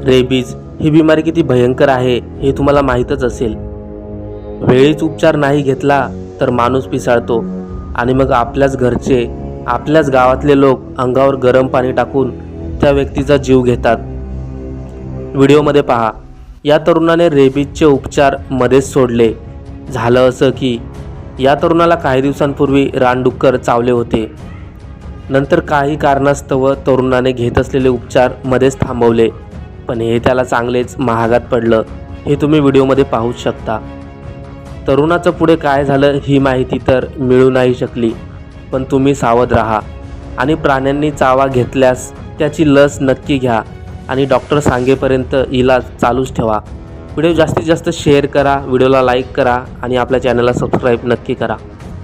Rabies ही बिमारी किती भयंकर आहे हे तुम्हाला माहीतच असेल. वेळीच उपचार नाही घेतला तर माणूस पिसाळतो आणि मग आपल्याच घरचे, आपल्याच गावातले लोक अंगावर गरम पाणी टाकून त्या व्यक्तीचा जीव घेतात. व्हिडिओमध्ये पहा. या तरुणाने रेबीजचे उपचार मध्येच सोडले. झालं असं की या तरुणाला काही दिवसांपूर्वी रानडुक्कर चावले होते. नंतर काही कारणास्तव तरुणाने घेत असलेले उपचार मध्येच थांबवले, पण हे त्याला चांगलेच महागात पडलं. हे तुम्ही व्हिडिओमध्ये पाहूच शकता. तरुणाचं पुढे काय झालं ही माहिती तर मिळू नाही शकली, पण तुम्ही सावध राहा आणि प्राण्यांनी चावा घेतल्यास त्याची लस नक्की घ्या आणि डॉक्टर सांगेपर्यंत इलाज चालूच ठेवा. व्हिडिओ जास्तीत जास्त शेअर करा, व्हिडिओला लाईक करा आणि आपल्या चॅनलला सबस्क्राईब नक्की करा.